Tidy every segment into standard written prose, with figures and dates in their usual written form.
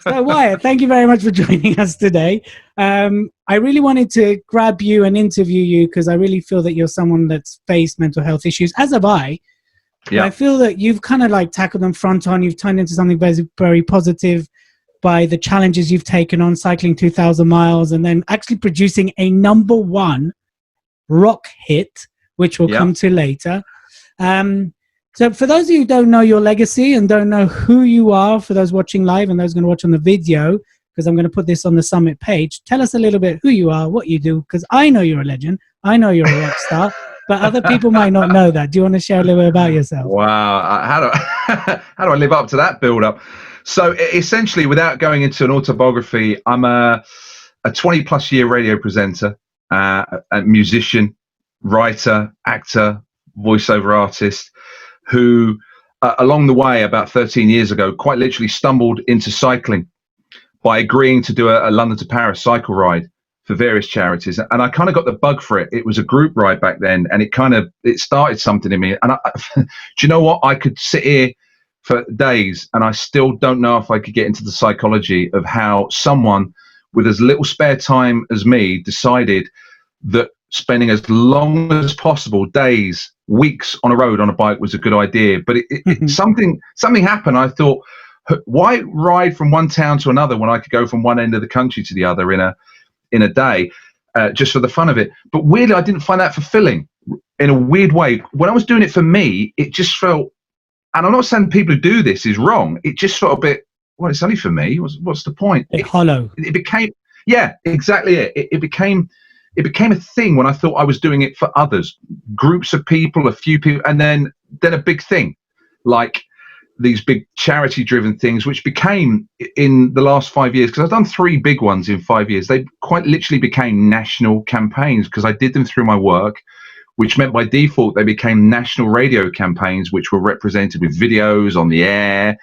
So Wyatt, thank you very much for joining us today. I really wanted to grab you and interview you because I really feel that you're someone that's faced mental health issues, as have I. But I Yeah, feel that you've kind of like tackled them front on. You've turned into something very, very positive by the challenges you've taken on, cycling 2,000 miles and then actually producing a #1 rock hit, which we'll yeah. come to later. So for those of you who don't know your legacy and don't know who you are, for those watching live and those going to watch on the video, because I'm going to put this on the Summit page, tell us a little bit who you are, what you do, because I know you're a legend. I know you're a rock star, but other people might not know that. Do you want to share a little bit about yourself? Wow. How do how do I live up to that build up? So essentially, without going into an autobiography, I'm a 20 plus year radio presenter, a musician, writer, actor, voiceover artist who, along the way, about 13 years ago, quite literally stumbled into cycling by agreeing to do a London to Paris cycle ride for various charities. And I kind of got the bug for it. It was a group ride back then, and it started something in me. And do you know what? I could sit here for days, and I still don't know if I could get into the psychology of how someone with as little spare time as me decided that spending as long as possible, days, weeks on a road on a bike was a good idea. But something happened. I thought, why ride from one town to another when I could go from one end of the country to the other in a day, just for the fun of it? But weirdly, I didn't find that fulfilling in a weird way. When I was doing it for me, it just felt, and I'm not saying people who do this is wrong, it just felt a bit, well, it's only for me. What's the point? Hollow. It became, yeah, exactly it. It became a thing when I thought I was doing it for others, groups of people, a few people, and then a big thing, like these big charity-driven things, which became, in the last 5 years, because I've done 3 big ones in 5 years, they quite literally became national campaigns because I did them through my work, which meant by default they became national radio campaigns, which were represented with videos on the air,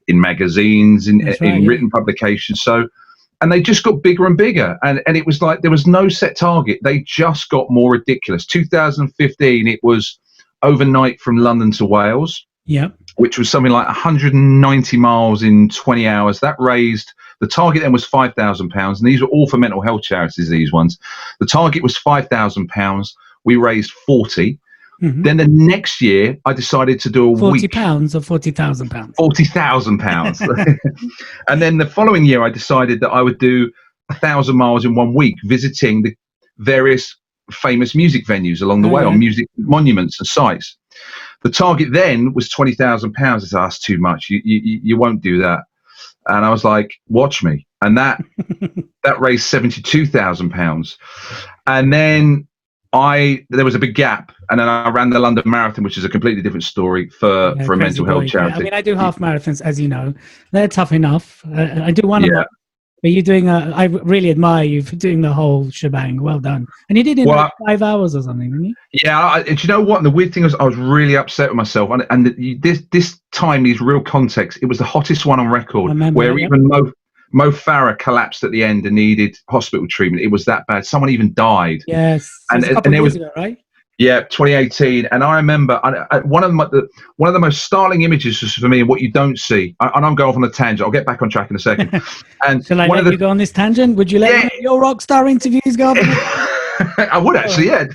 in magazines, in written publications. So, and they just got bigger and bigger, and it was like there was no set target. They just got more ridiculous. 2015, it was overnight from London to Wales. Yeah. Which was something like 190 miles in 20 hours. That raised, the target then was £5,000, and these were all for mental health charities, these ones. The target was £5,000. We raised 40. Mm-hmm. Then the next year, I decided to do a 40 week. £40,000 or 40,000 pounds? 40,000 pounds. And then the following year, I decided that I would do 1,000 miles in 1 week, visiting the various famous music venues along the way, on music monuments and sites. The target then was £20,000. I said, that's too much. You won't do that. And I was like, watch me. And that raised £72,000. And then there was a big gap, and then I ran the London Marathon, which is a completely different story for a mental health charity. I mean, I do half marathons, as you know. They're tough enough. I do one of them. But you're doing I really admire you for doing the whole shebang. Well done. And you did it in like 5 hours or something, didn't you? Yeah. Do you know what? And the weird thing was, I was really upset with myself. And this time needs real context. It was the hottest one on record, where even Mo Farah collapsed at the end and needed hospital treatment. It was that bad. Someone even died. Yes. And it was ago, right? Yeah, 2018. And I remember one of the most startling images was for me, and what you don't see. And I'm going off on a tangent. I'll get back on track in a second. And shall I let you go on this tangent? Would you let your rock star interviews go? I would actually, yeah.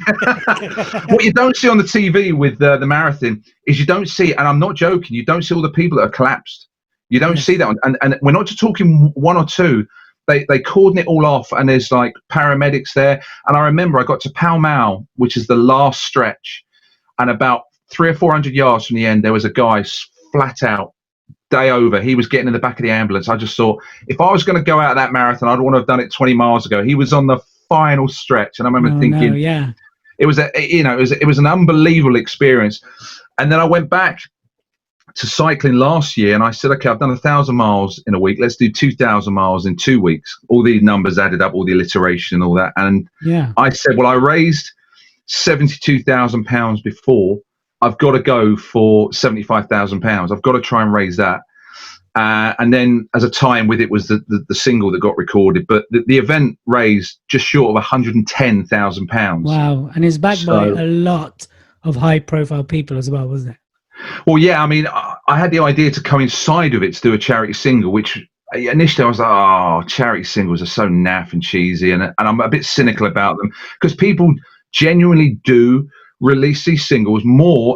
What you don't see on the TV with the marathon is you don't see, and I'm not joking, you don't see all the people that are collapsed. You don't see that. And we're not just talking 1 or 2. They cordon it all off, and there's like paramedics there. And I remember I got to Pall Mall, which is the last stretch, and about 300 or 400 yards from the end, there was a guy flat out, day over. He was getting in the back of the ambulance. I just thought, if I was going to go out of that marathon, I'd want to have done it 20 miles ago. He was on the final stretch, and I remember thinking, it was an unbelievable experience. And then I went back to cycling last year, and I said, okay, I've done 1,000 miles in a week. Let's do 2,000 miles in 2 weeks. All these numbers added up, all the alliteration and all that. And I said, well, I raised £72,000 before. I've got to go for £75,000. I've got to try and raise that. And then as a tie-in with it was the single that got recorded. But the event raised just short of £110,000. Wow. And it's backed by a lot of high-profile people as well, wasn't it? Well, yeah, I mean, I had the idea to coincide with it to do a charity single, which initially I was like, oh, charity singles are so naff and cheesy, and I'm a bit cynical about them, because people genuinely do release these singles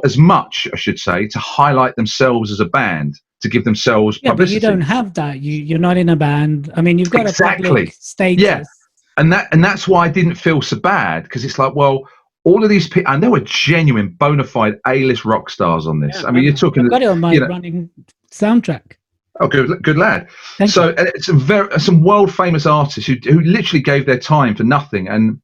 as much, I should say, to highlight themselves as a band, to give themselves Yeah, but you publicity. don't have that. You're not in a band. I mean, you've got a public status. Yeah, and that's why I didn't feel so bad, because it's like, well, all of these people, and there were genuine, bona fide A-list rock stars on this. Yeah, I mean, you're talking. I've got it on my running soundtrack. Oh, good lad. Thank you. It's some world famous artists who literally gave their time for nothing, and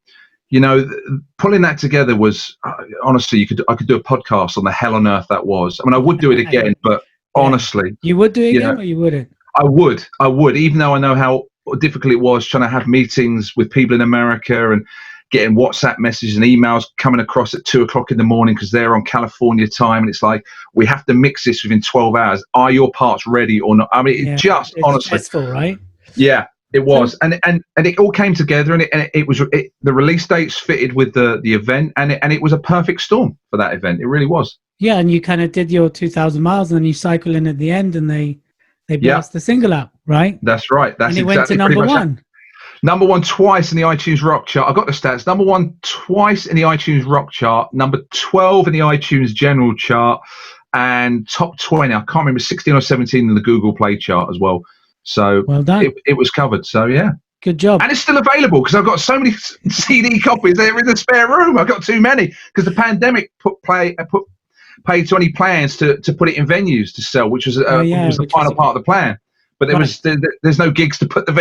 pulling that together was honestly, I could do a podcast on the hell on earth that was. I mean, I would do it again, but honestly, you would do it again, or you wouldn't? I would, even though I know how difficult it was trying to have meetings with people in America and getting WhatsApp messages and emails coming across at 2:00 in the morning because they're on California time, and it's like, we have to mix this within 12 hours. Are your parts ready or not? I mean, it's honestly stressful, right? Yeah, it was, and it all came together, and it was the release dates fitted with the event, and it was a perfect storm for that event. It really was. Yeah, and you kind of did your 2,000 miles, and then you cycle in at the end, and they blast the single out, right? That's right. That's and it exactly went to number one. Number one twice in the iTunes Rock Chart. I got the stats. Number one twice in the iTunes Rock Chart. Number 12 in the iTunes General Chart, and top 20. I can't remember, 16 or 17 in the Google Play Chart as well. So well done. It was covered. So yeah, good job. And it's still available because I've got so many CD copies. They're in the spare room. I've got too many because the pandemic paid to any plans to put it in venues to sell, which was the final part of the plan. But there's no gigs to put the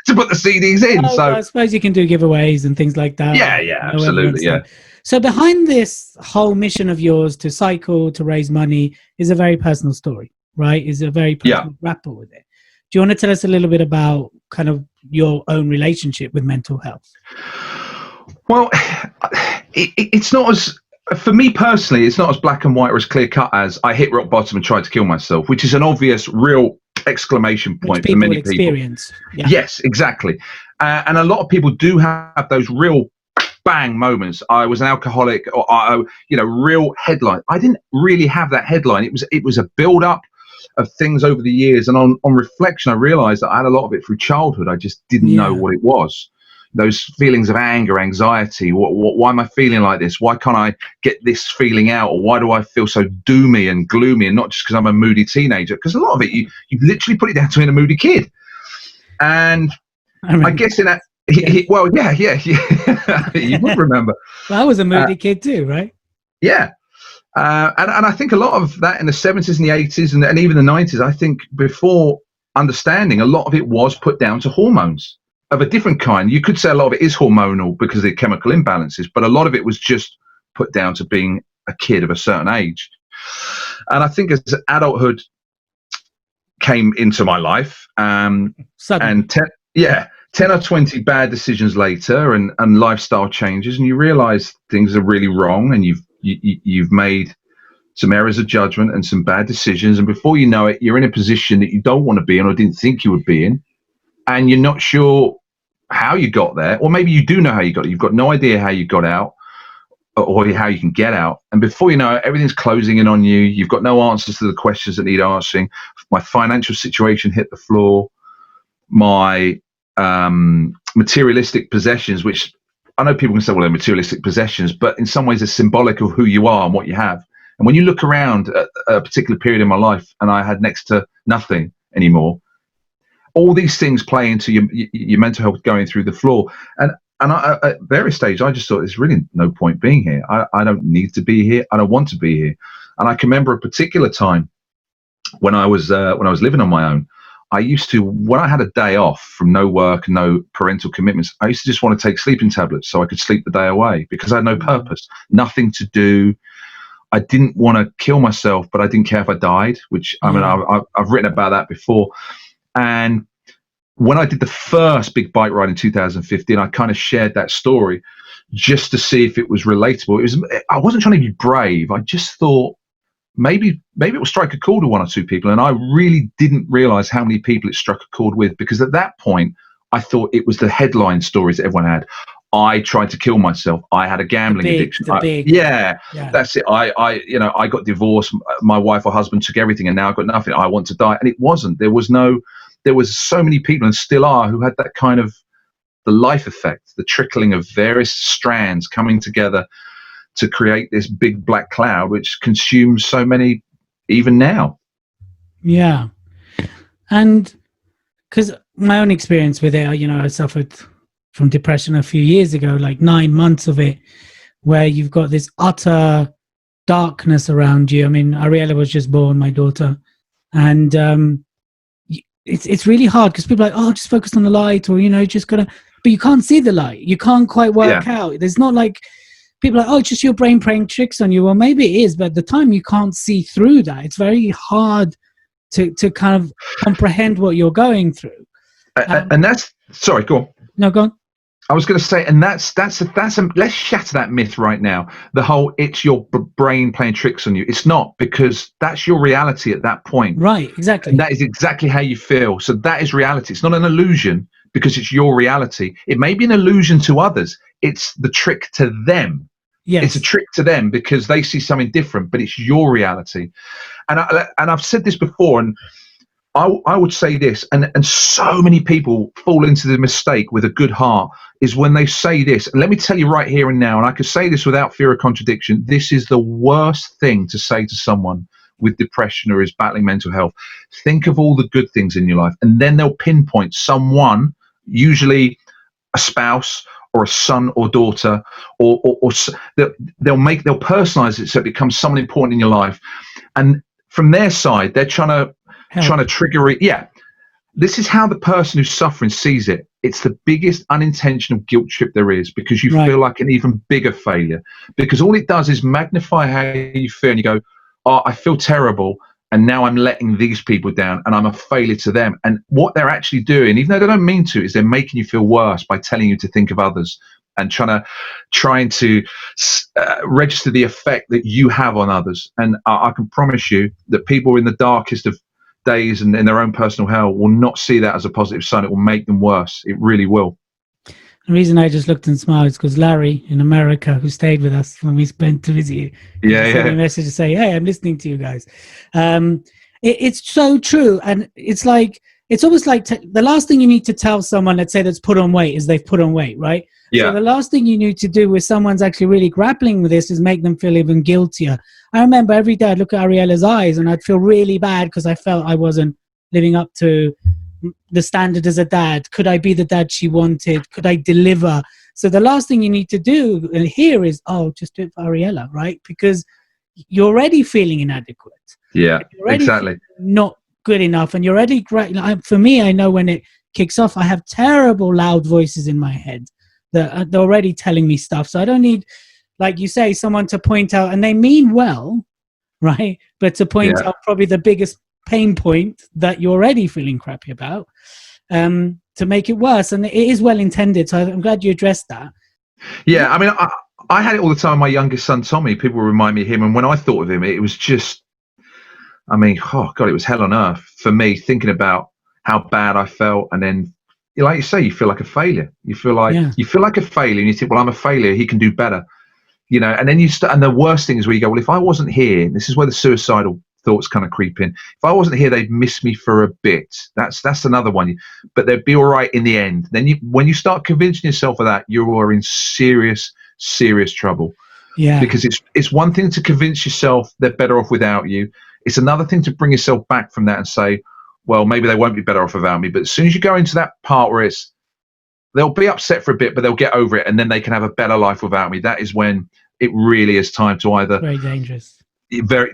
CDs in. So I suppose you can do giveaways and things like that. Yeah, absolutely, yeah. So behind this whole mission of yours to cycle, to raise money, is a very personal story, right? Is a very personal grapple with it. Do you want to tell us a little bit about kind of your own relationship with mental health? Well, it's not as, for me personally, it's not as black and white or as clear cut as I hit rock bottom and tried to kill myself, which is an obvious, real exclamation point for many people. Yeah. Yes, exactly. And a lot of people do have those real bang moments. I was an alcoholic, or real headline. I didn't really have that headline. It was a build up of things over the years, and on reflection I realized that I had a lot of it through childhood. I just didn't know what it was. Those feelings of anger, anxiety, why am I feeling like this? Why can't I get this feeling out? Or why do I feel so doomy and gloomy? And not just because I'm a moody teenager, because a lot of it, you literally put it down to being a moody kid. And I guess in that, you would remember. Well, I was a moody kid too, right? Yeah. And I think a lot of that in the 70s and the 80s and even the 90s, I think before understanding, a lot of it was put down to hormones of a different kind. You could say a lot of it is hormonal because of the chemical imbalances, but a lot of it was just put down to being a kid of a certain age. And I think as adulthood came into my life, and 10 or 20 bad decisions later and lifestyle changes, and you realize things are really wrong, and you've made some errors of judgment and some bad decisions, and before you know it, you're in a position that you don't want to be in or didn't think you would be in, and you're not sure how you got there, or maybe you do know how you got it. You've got no idea how you got out or how you can get out, and before you know it, everything's closing in on you. You've got no answers to the questions that need answering. My financial situation hit the floor. My materialistic possessions, which I know people can say, well, they're materialistic possessions, but in some ways they're symbolic of who you are and what you have. And when you look around at a particular period in my life, and I had next to nothing anymore, all these things play into your mental health going through the floor. And I, at various stages, I just thought there's really no point being here. I don't need to be here. I don't want to be here. And I can remember a particular time when I was living on my own. I used to, when I had a day off from no work, no parental commitments, I used to just want to take sleeping tablets so I could sleep the day away, because I had no purpose, nothing to do. I didn't want to kill myself, but I didn't care if I died, which, I mean, I've written about that before. And when I did the first big bike ride in 2015, I kind of shared that story just to see if it was relatable. I wasn't trying to be brave. I just thought maybe it will strike a chord with one or two people. And I really didn't realize how many people it struck a chord with, because at that point, I thought it was the headline stories that everyone had. I tried to kill myself. I had a gambling addiction. That's it. I got divorced. My wife or husband took everything, and now I've got nothing. I want to die. And it wasn't. There was no there was so many people, and still are, who had that kind of the life effect, the trickling of various strands coming together to create this big black cloud, which consumes so many even now. Yeah. And because my own experience with it, I suffered from depression a few years ago, like 9 months of it, where you've got this utter darkness around you. I mean, Ariella was just born, my daughter, and it's really hard because people are like, oh, just focus on the light, or just gotta, but you can't see the light. You can't quite work out. There's not like people are like, oh, it's just your brain playing tricks on you. Well, maybe it is, but at the time you can't see through that. It's very hard to kind of comprehend what you're going through. And that's, sorry, go on. No, go on. I was going to say, and that's let's shatter that myth right now. The whole it's your brain playing tricks on you. It's not, because that's your reality at that point. Right, exactly. And that is exactly how you feel. So that is reality. It's not an illusion, because it's your reality. It may be an illusion to others. It's the trick to them. Yes. It's a trick to them because they see something different, but it's your reality. And I've said this before, and I would say this, and so many people fall into the mistake with a good heart, is when they say this. And let me tell you right here and now, and I could say this without fear of contradiction, this is the worst thing to say to someone with depression or is battling mental health. Think of all the good things in your life, and then they'll pinpoint someone, usually a spouse or a son or daughter, or they'll personalize it so it becomes someone important in your life. And from their side, they're trying to trigger it. Yeah. This is how the person who's suffering sees it. It's the biggest unintentional guilt trip there is, because you feel like an even bigger failure, because all it does is magnify how you feel, and you go, oh, I feel terrible, and now I'm letting these people down, and I'm a failure to them. And what they're actually doing, even though they don't mean to, is they're making you feel worse by telling you to think of others and trying to register the effect that you have on others. And I can promise you that people in the darkest of days and in their own personal hell will not see that as a positive sign. It will make them worse. It really will. The reason I just looked and smiled is because Larry in America, who stayed with us when we went to visit you, sent me a message to say, hey, I'm listening to you guys. It's so true. And it's like, it's almost like the last thing you need to tell someone, let's say, that's put on weight, is they've put on weight, right? Yeah. So the last thing you need to do with someone's actually really grappling with this is make them feel even guiltier. I remember every day I'd look at Ariella's eyes and I'd feel really bad because I felt I wasn't living up to the standard as a dad. Could I be the dad she wanted? Could I deliver? So the last thing you need to do here is, oh, just do it for Ariella, right? Because you're already feeling inadequate. Yeah, exactly. Not good enough. And you're already, for me, I know when it kicks off, I have terrible loud voices in my head that they're already telling me stuff. So I don't need, like you say, someone to point out, and they mean well, right? But to point out probably the biggest pain point that you're already feeling crappy about, to make it worse. And it is well intended. So I'm glad you addressed that. Yeah, I mean, I had it all the time. My youngest son, Tommy, people remind me of him. And when I thought of him, it was just, I mean, oh God, it was hell on earth for me, thinking about how bad I felt. And then, like you say, you feel like a failure. You feel like a failure, and you think, well, I'm a failure. He can do better, And then you start. And the worst thing is where you go, well, if I wasn't here, this is where the suicidal thoughts kind of creep in. If I wasn't here, they'd miss me for a bit. That's another one. But they'd be all right in the end. Then when you start convincing yourself of that, you are in serious trouble. Yeah. Because it's one thing to convince yourself they're better off without you. It's another thing to bring yourself back from that and say, well, maybe they won't be better off without me. But as soon as you go into that part where they'll be upset for a bit, but they'll get over it, and then they can have a better life without me. That is when it really is time to either very dangerous.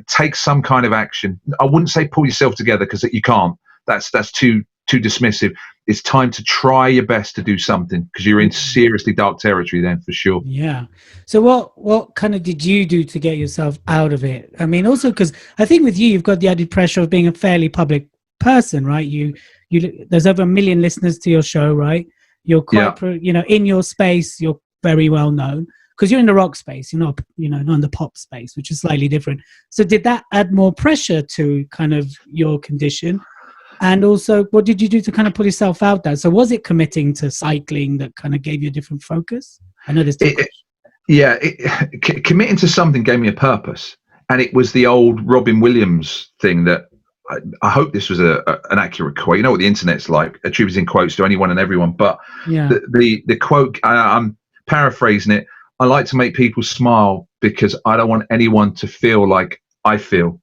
Take some kind of action. I wouldn't say pull yourself together, because you can't. That's too dismissive. It's time to try your best to do something, because you're in seriously dark territory then, for sure. Yeah. So what kind of did you do to get yourself out of it? I mean, also because I think with you've got the added pressure of being a fairly public person, right? You there's over 1 million listeners to your show, right? You're quite, in your space, you're very well known, because you're in the rock space, you're not, not in the pop space, which is slightly different. So did that add more pressure to kind of your condition? And also, what did you do to kind of pull yourself out there? So was it committing to cycling that kind of gave you a different focus? I know there's committing to something gave me a purpose. And it was the old Robin Williams thing that I hope this was an accurate quote. You know what the internet's like, attributing quotes to anyone and everyone. But Yeah. the quote, I'm paraphrasing it. I like to make people smile because I don't want anyone to feel like I feel.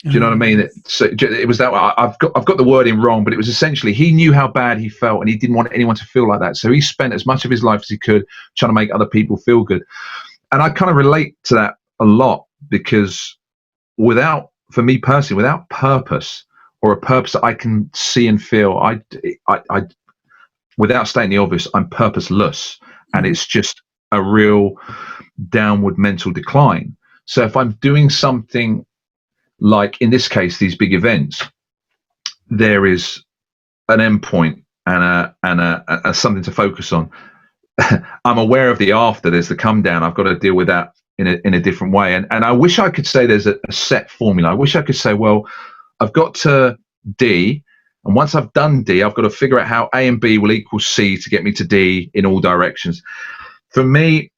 Do you know what I mean? So it was that. I've got the wording wrong, but it was essentially he knew how bad he felt, and he didn't want anyone to feel like that. So he spent as much of his life as he could trying to make other people feel good. And I kind of relate to that a lot because for me personally, without purpose or a purpose that I can see and feel, I without stating the obvious, I'm purposeless, and it's just a real downward mental decline. So if I'm doing something like, in this case, these big events, there is an endpoint and a something to focus on. I'm aware of the after. There's the come down. I've got to deal with that in a different way. And I wish I could say there's a set formula. I wish I could say, well, I've got to D, and once I've done D, I've got to figure out how A and B will equal C to get me to D in all directions. For me,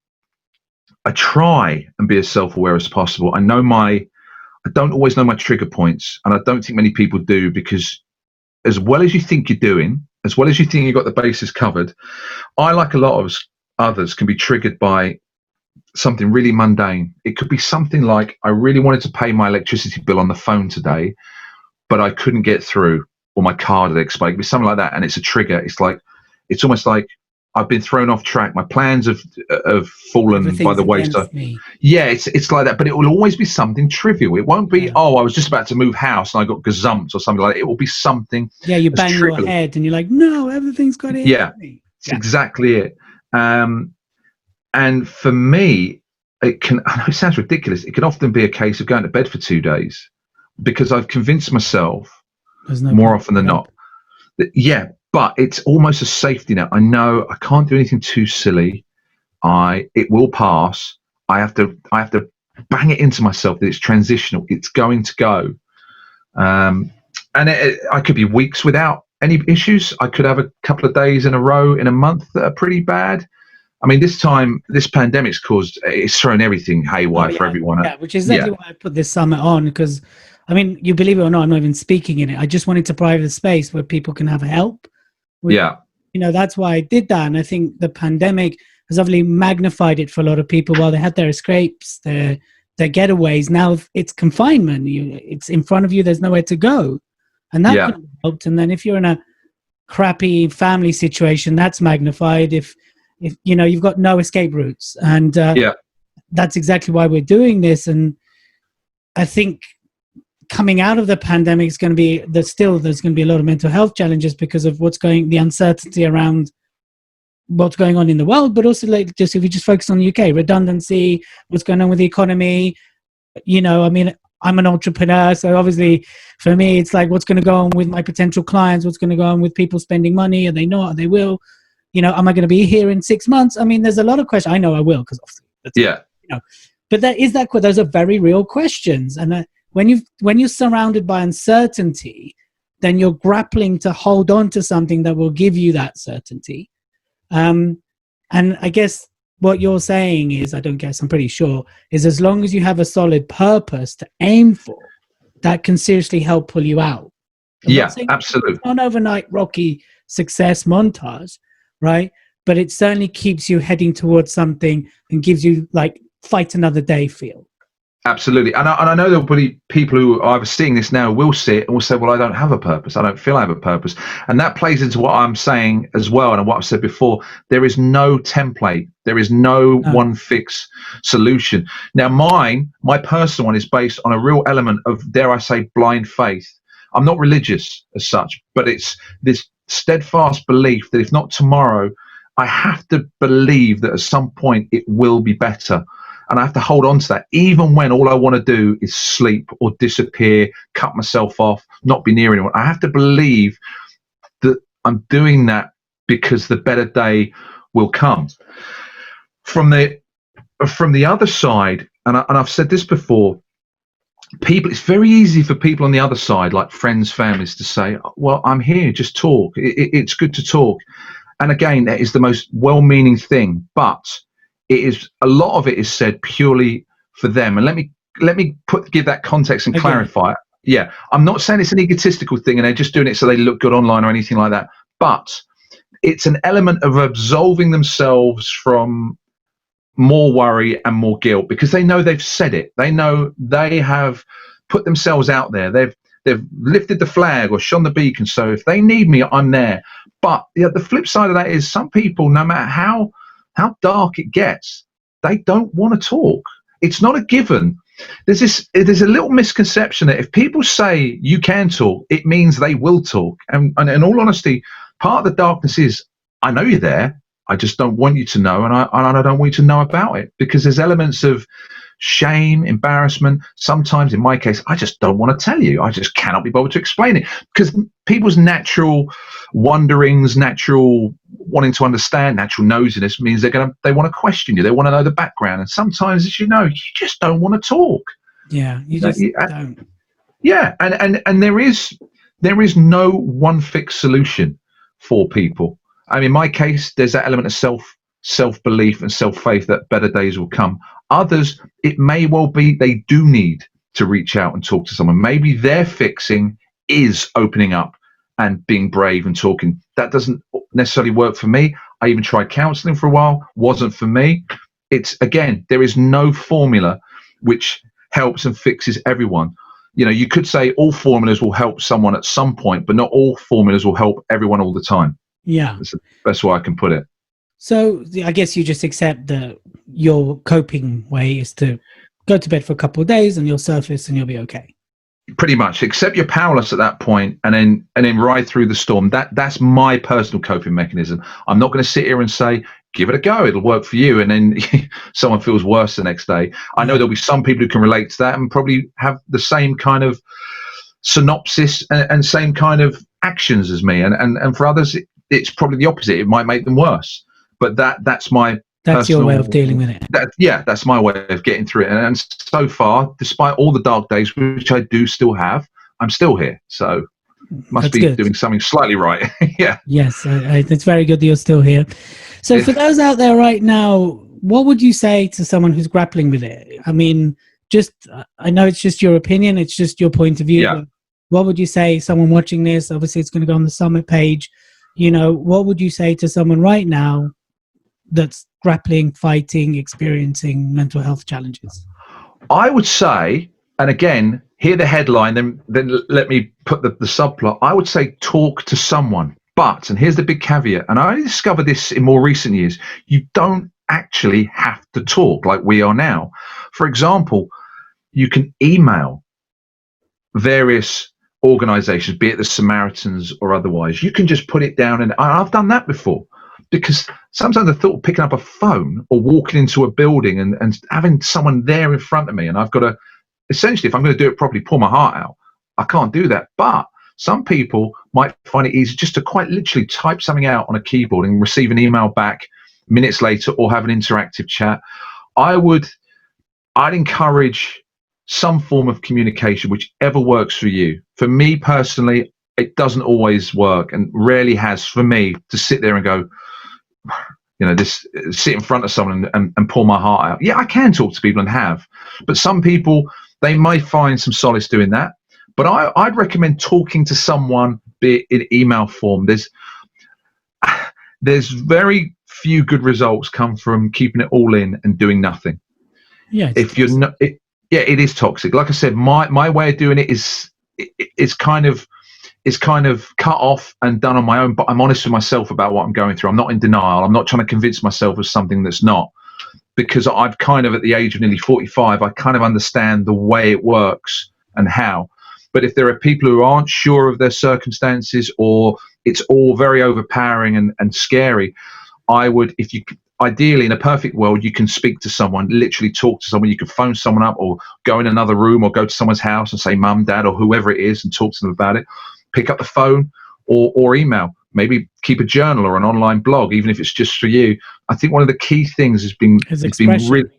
I try and be as self-aware as possible. I don't always know my trigger points, and I don't think many people do, because as well as you think you're doing, as well as you think you've got the bases covered, I, like a lot of others, can be triggered by something really mundane. It could be something like, I really wanted to pay my electricity bill on the phone today, but I couldn't get through, or my card had expired. It could be something like that, and it's a trigger. It's almost like I've been thrown off track. My plans have fallen by the wayside. Yeah, it's like that, but it will always be something trivial. It won't be, I was just about to move house and I got gazumped or something like that. It will be something. Yeah, you bang your head and you're like, no, everything's got it. Yeah, it's exactly it. And for me, I know it sounds ridiculous. It can often be a case of going to bed for 2 days because I've convinced myself more often than not that, but it's almost a safety net. I know I can't do anything too silly. It will pass. I have to bang it into myself that it's transitional. It's going to go. And I could be weeks without any issues. I could have a couple of days in a row in a month that are pretty bad. I mean, this pandemic's it's thrown everything haywire for everyone. Yeah, which is exactly why I put this summit on, because, I mean, you believe it or not, I'm not even speaking in it. I just wanted to provide a space where people can have help. That's why I did that. And I think the pandemic has obviously magnified it for a lot of people. While they had their escapes, their getaways, now it's confinement. It's in front of you. There's nowhere to go. And that could have helped. And then if you're in a crappy family situation, that's magnified. If you've got no escape routes. And that's exactly why we're doing this. And I think coming out of the pandemic is going to be there's going to be a lot of mental health challenges because of the uncertainty around what's going on in the world, but also if we just focus on the UK, redundancy, what's going on with the economy. I mean, I'm an entrepreneur, so obviously for me, it's like, what's going to go on with my potential clients? What's going to go on with people spending money? Are they not? Are they will? Am I going to be here in 6 months? I mean, there's a lot of questions. I know I will, because obviously, but those are very real questions. And when you're surrounded by uncertainty, then you're grappling to hold on to something that will give you that certainty. And I guess what you're saying is, I'm pretty sure, is as long as you have a solid purpose to aim for, that can seriously help pull you out. Absolutely. It's not an overnight rocky success montage, right? But it certainly keeps you heading towards something and gives you like fight another day feel. Absolutely. And I know there'll be people who are either seeing this now will see it and will say, well, I don't have a purpose. I don't feel I have a purpose. And that plays into what I'm saying as well. And what I've said before, there is no template. There is no one fix solution. Now, my personal one is based on a real element of, dare I say, blind faith. I'm not religious as such, but it's this steadfast belief that if not tomorrow, I have to believe that at some point it will be better. And I have to hold on to that, even when all I want to do is sleep or disappear, cut myself off, not be near anyone. I have to believe that I'm doing that because the better day will come. From the other side, and I've said this before, it's very easy for people on the other side, like friends, families, to say, well, I'm here, just talk. It's good to talk. And again, that is the most well-meaning thing, but a lot of it is said purely for them. And let me give that context and clarify it. Yeah, I'm not saying it's an egotistical thing and they're just doing it so they look good online or anything like that, but it's an element of absolving themselves from more worry and more guilt because they know they've said it. They know they have put themselves out there. They've lifted the flag or shone the beacon. So if they need me, I'm there. But the flip side of that is some people, no matter how dark it gets, they don't want to talk. It's not a given. There's a little misconception that if people say you can talk, it means they will talk. And in all honesty, part of the darkness is I know you're there. I just don't want you to know, and I don't want you to know about it because there's elements of shame, embarrassment. Sometimes, in my case, I just don't want to tell you. I just cannot be bothered to explain it because people's natural wonderings, natural wanting to understand, natural nosiness means they want to question you. They want to know the background, and sometimes, as you know, you just don't want to talk. Yeah, you just don't. Yeah, and there is no one fixed solution for people. I mean, in my case, there's that element of self-belief and self-faith that better days will come. Others, it may well be they do need to reach out and talk to someone. Maybe their fixing is opening up and being brave and talking. That doesn't necessarily work for me. I even tried counseling for a while, wasn't for me. It's, again, there is no formula which helps and fixes everyone. You know, you could say all formulas will help someone at some point, but not all formulas will help everyone all the time. Yeah. That's the best way I can put it. So I guess you just accept that your coping way is to go to bed for a couple of days and you'll surface and you'll be okay. Pretty much, except you're powerless at that point, and then ride through the storm. That's my personal coping mechanism. I'm not going to sit here and say, give it a go, it'll work for you, and then someone feels worse the next day. I know there'll be some people who can relate to that and probably have the same kind of synopsis and same kind of actions as me, and for others, it's probably the opposite. It might make them worse. But that's your way of dealing with it. That's my way of getting through it. And so far, despite all the dark days, which I do still have, I'm still here. So must be doing something slightly right. Yeah. Yes, it's very good that you're still here. So for those out there right now, what would you say to someone who's grappling with it? I mean, I know it's just your opinion. It's just your point of view. Yeah. But what would you say someone watching this? Obviously, it's going to go on the Summit page. You know, what would you say to someone right now that's grappling, fighting, experiencing mental health challenges? I would say, and again, hear the headline, then let me put the subplot. I would say talk to someone. But, and here's the big caveat, and I only discovered this in more recent years, you don't actually have to talk like we are now. For example, you can email various organizations, be it the Samaritans or otherwise. You can just put it down, and I've done that before. Because sometimes I thought picking up a phone or walking into a building and having someone there in front of me, and I've got to, essentially, if I'm going to do it properly, pour my heart out. I can't do that. But some people might find it easy just to quite literally type something out on a keyboard and receive an email back minutes later or have an interactive chat. I'd encourage some form of communication, whichever works for you. For me personally, it doesn't always work and rarely has for me to sit there and go, sit in front of someone and pour my heart out. Yeah, I can talk to people and have, but some people, they might find some solace doing that. But I'd recommend talking to someone, be it in email form. There's very few good results come from keeping it all in and doing nothing. Yeah. If you're not, it is toxic. Like I said, my way of doing it is kind of cut off and done on my own, but I'm honest with myself about what I'm going through. I'm not in denial. I'm not trying to convince myself of something that's not, because I've kind of, at the age of nearly 45, I kind of understand the way it works and how. But if there are people who aren't sure of their circumstances, or it's all very overpowering and scary, ideally, in a perfect world, you can speak to someone, literally talk to someone. You can phone someone up or go in another room or go to someone's house and say, Mum, Dad, or whoever it is, and talk to them about it. Pick up the phone or email. Maybe keep a journal or an online blog, even if it's just for you. I think one of the key things has been really,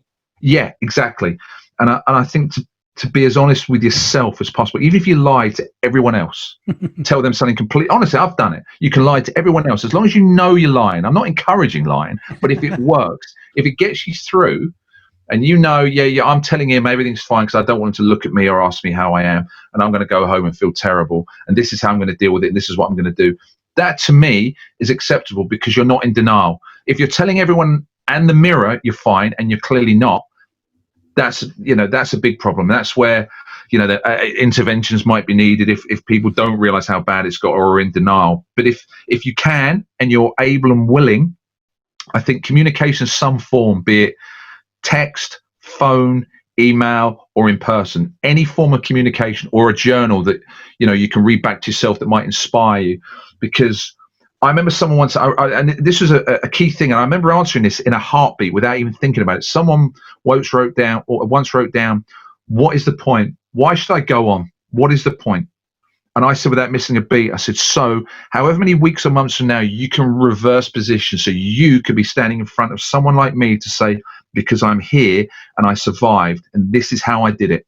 yeah, exactly. And I think to be as honest with yourself as possible, even if you lie to everyone else, tell them something completely. Honestly, I've done it. You can lie to everyone else as long as you know you're lying. I'm not encouraging lying, but if it works, if it gets you through, and yeah, I'm telling him everything's fine because I don't want him to look at me or ask me how I am, and I'm going to go home and feel terrible, and this is how I'm going to deal with it, and this is what I'm going to do. That to me is acceptable because you're not in denial. If you're telling everyone and the mirror you're fine and you're clearly not, that's a big problem. That's where the interventions might be needed if people don't realize how bad it's got or are in denial. But if you can and you're able and willing, I think communication some form, be it text, phone, email, or in person, any form of communication, or a journal that you can read back to yourself that might inspire you. Because I remember someone once, and this was a key thing, and I remember answering this in a heartbeat without even thinking about it. Someone once wrote down, what is the point? Why should I go on? What is the point? And I said, without missing a beat, I said, so however many weeks or months from now, you can reverse position. So you could be standing in front of someone like me to say, because I'm here and I survived, and this is how I did it.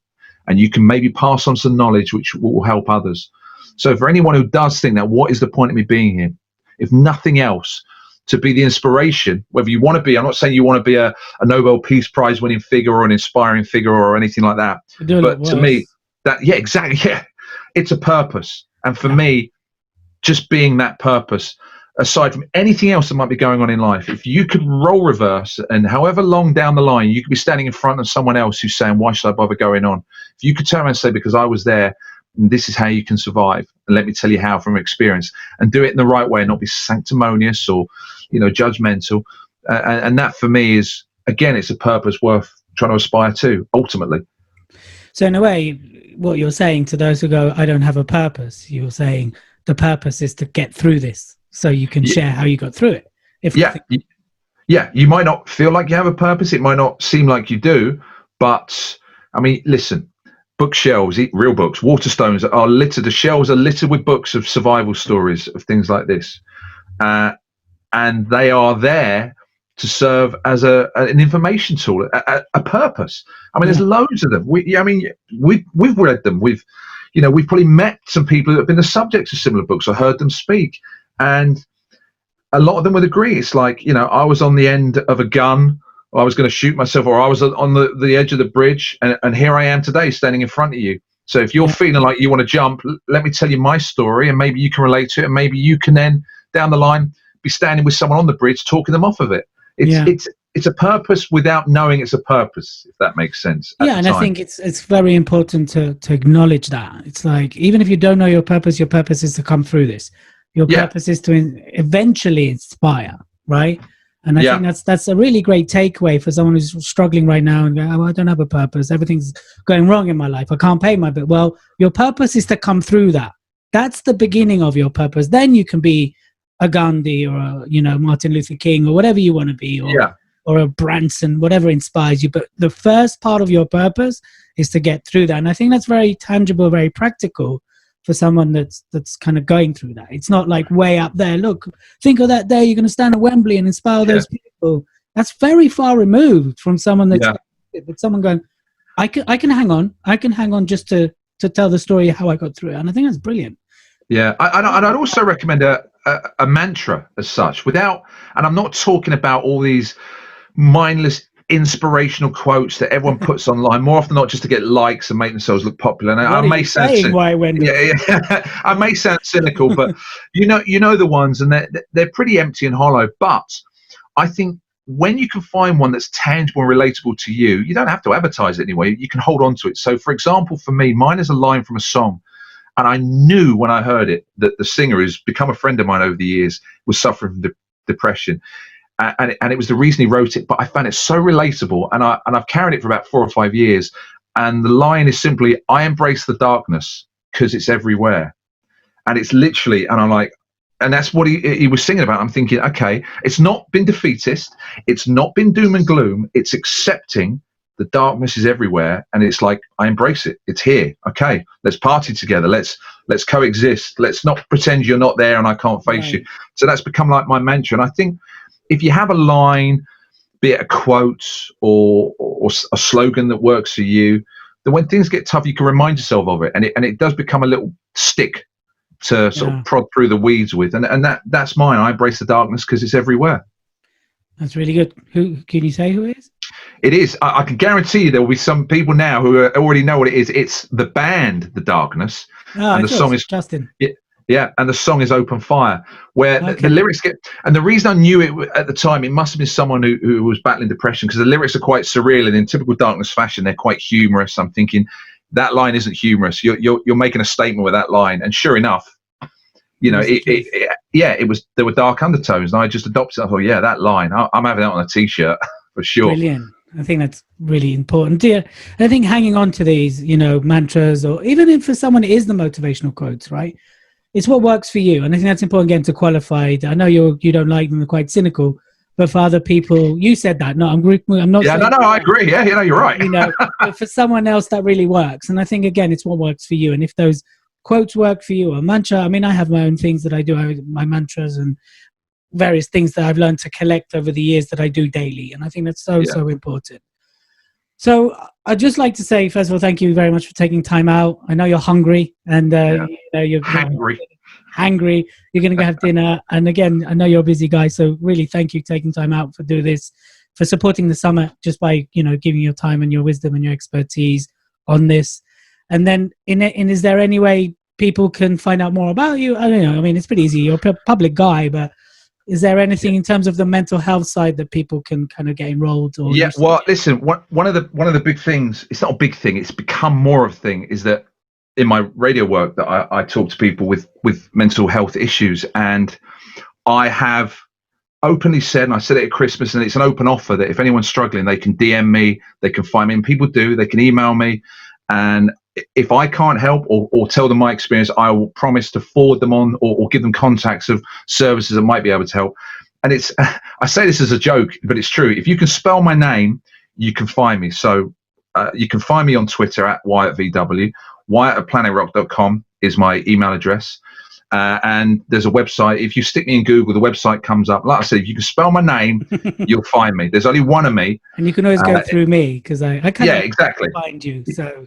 And you can maybe pass on some knowledge which will help others. So for anyone who does think that, what is the point of me being here? If nothing else, to be the inspiration, whether you want to be, I'm not saying you want to be a Nobel Peace Prize winning figure or an inspiring figure or anything like that. But to me, exactly. Yeah. It's a purpose. And for me, just being that purpose, aside from anything else that might be going on in life, if you could role reverse and however long down the line, you could be standing in front of someone else who's saying, why should I bother going on? If you could turn around and say, because I was there, and this is how you can survive. And let me tell you how from experience, and do it in the right way, and not be sanctimonious or, judgmental. And that for me is, again, it's a purpose worth trying to aspire to ultimately. So in a way, what you're saying to those who go, I don't have a purpose, you're saying the purpose is to get through this so you can share how you got through it. You might not feel like you have a purpose. It might not seem like you do. But, I mean, listen, bookshelves, real books, Waterstones are littered. The shelves are littered with books of survival stories of things like this. And they are there to serve as an information tool, a purpose. I mean, there's loads of them. We've read them. We've probably met some people that have been the subjects of similar books or heard them speak, and a lot of them would agree. It's like, I was on the end of a gun, or I was going to shoot myself, or I was on the edge of the bridge, and here I am today standing in front of you. So if you're feeling like you want to jump, let me tell you my story, and maybe you can relate to it, and maybe you can then down the line be standing with someone on the bridge talking them off of it. It's a purpose without knowing it's a purpose, if that makes sense. And I think it's very important to acknowledge that. It's like, even if you don't know your purpose is to come through this. Your purpose is to eventually inspire, right? And I think that's a really great takeaway for someone who's struggling right now and going, oh, I don't have a purpose. Everything's going wrong in my life. I can't pay my bill. Well, your purpose is to come through that. That's the beginning of your purpose. Then you can be a Gandhi or a, Martin Luther King or whatever you want to be, or a Branson, whatever inspires you. But the first part of your purpose is to get through that. And I think that's very tangible, very practical for someone that's kind of going through that. It's not like way up there. Look, think of that day you're going to stand at Wembley and inspire those people. That's very far removed from someone that's but someone going, I can hang on. I can hang on just to tell the story how I got through it. And I think that's brilliant. Yeah, I'd also recommend a mantra as such, and I'm not talking about all these mindless inspirational quotes that everyone puts online, more often not just to get likes and make themselves look popular. And I may sound I may sound cynical, but you know the ones, and they're pretty empty and hollow. But I think when you can find one that's tangible and relatable to you, you don't have to advertise it anyway. You can hold on to it. So, for example, for me, mine is a line from a song. And I knew when I heard it that the singer, who's become a friend of mine over the years, was suffering from depression. And it was the reason he wrote it. But I found it so relatable. And I've carried it for about 4 or 5 years. And the line is simply, I embrace the darkness because it's everywhere. And it's literally, and I'm like, and that's what he was singing about. I'm thinking, okay, it's not been defeatist. It's not been doom and gloom. It's accepting the darkness is everywhere, and it's like, I embrace it. It's here. Okay, let's party together. Let's coexist. Let's not pretend you're not there and I can't face you. So that's become like my mantra. And I think if you have a line, be it a quote or a slogan that works for you, then when things get tough, you can remind yourself of it, and it does become a little stick to sort of prod through the weeds with. And that's mine. I embrace the darkness because it's everywhere. That's really good. Who can you say who it is? It is. I can guarantee you there will be some people now who already know what it is. It's the band, The Darkness, and the song is Justin. Yeah, and the song is Open Fire, where the lyrics get. And the reason I knew it at the time, it must have been someone who was battling depression, because the lyrics are quite surreal, and in typical Darkness fashion, they're quite humorous. I'm thinking that line isn't humorous. You're making a statement with that line, and sure enough, you know, it was. There were dark undertones, and I just adopted it. I thought, yeah, that line, I'm having that on a T-shirt for sure. Brilliant. I think that's really important. Yeah, I think hanging on to these, you know, mantras, or even if for someone it is the motivational quotes, right? It's what works for you, and I think that's important again to qualify. I know you don't like them; they're quite cynical, but for other people, you said that. No, I'm not. Yeah, no, I agree. Yeah, you know, you're right. You know, but for someone else, that really works, and I think again, it's what works for you. And if those quotes work for you, or mantra. I mean, I have my own things that I do, my mantras and various things that I've learned to collect over the years that I do daily, and I think that's so important. So I'd just like to say, first of all, thank you very much for taking time out. I know you're hungry, and you know, you're hangry. You're going to go have dinner. And again, I know you're a busy guy, so really thank you for taking time out for doing this, for supporting the summit just by, you know, giving your time and your wisdom and your expertise on this. And then, is there any way people can find out more about you? I don't know. I mean, it's pretty easy. You're a public guy, but is there anything in terms of the mental health side that people can kind of get enrolled? Or well, listen, one of the big things, it's not a big thing, it's become more of a thing, is that in my radio work that I talk to people with mental health issues, and I have openly said, and I said it at Christmas, and it's an open offer, that if anyone's struggling, they can DM me, they can find me, and people do, they can email me, and if I can't help or tell them my experience, I will promise to forward them on or give them contacts of services that might be able to help. And it's, I say this as a joke, but it's true. If you can spell my name, you can find me. So you can find me on Twitter at WyattVW. Wyatt@planetrock.com is my email address. And there's a website. If you stick me in Google, the website comes up. Like I said, if you can spell my name, you'll find me. There's only one of me. And you can always go through me, because I can't exactly find you. So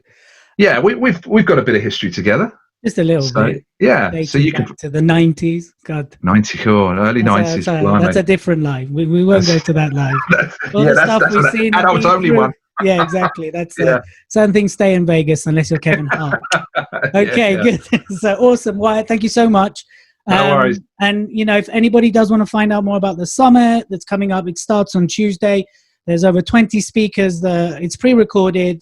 yeah, we've got a bit of history together. Just a little bit. Yeah. So you can to the 90s. God. 90, cool, early 90s. That's a different life. We won't go to that life. That's we've seen. Adults only one. Yeah, exactly. That's certain things stay in Vegas unless you're Kevin Hart. Okay, good. So awesome, Wyatt. Thank you so much. No worries. And you know, if anybody does want to find out more about the summit that's coming up, it starts on Tuesday. There's over 20 speakers. It's pre-recorded.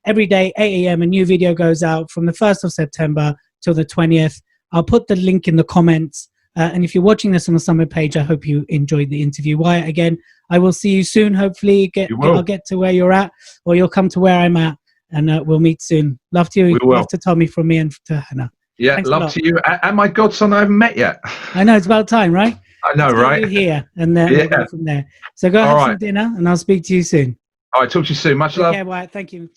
Every day, 8 a.m. a new video goes out from the 1st of September till the 20th. I'll put the link in the comments. And if you're watching this on the summit page, I hope you enjoyed the interview. Wyatt, again, I will see you soon. Hopefully I'll get to where you're at, or you'll come to where I'm at, and we'll meet soon. Love to you. Love to Tommy from me and to Hannah. Yeah, thanks love to you. And my godson I haven't met yet. I know, it's about time, right? I know, right? Here, and then we'll go from there. So go have some dinner, and I'll speak to you soon. All right, talk to you soon. Much love. Okay, Wyatt. Thank you.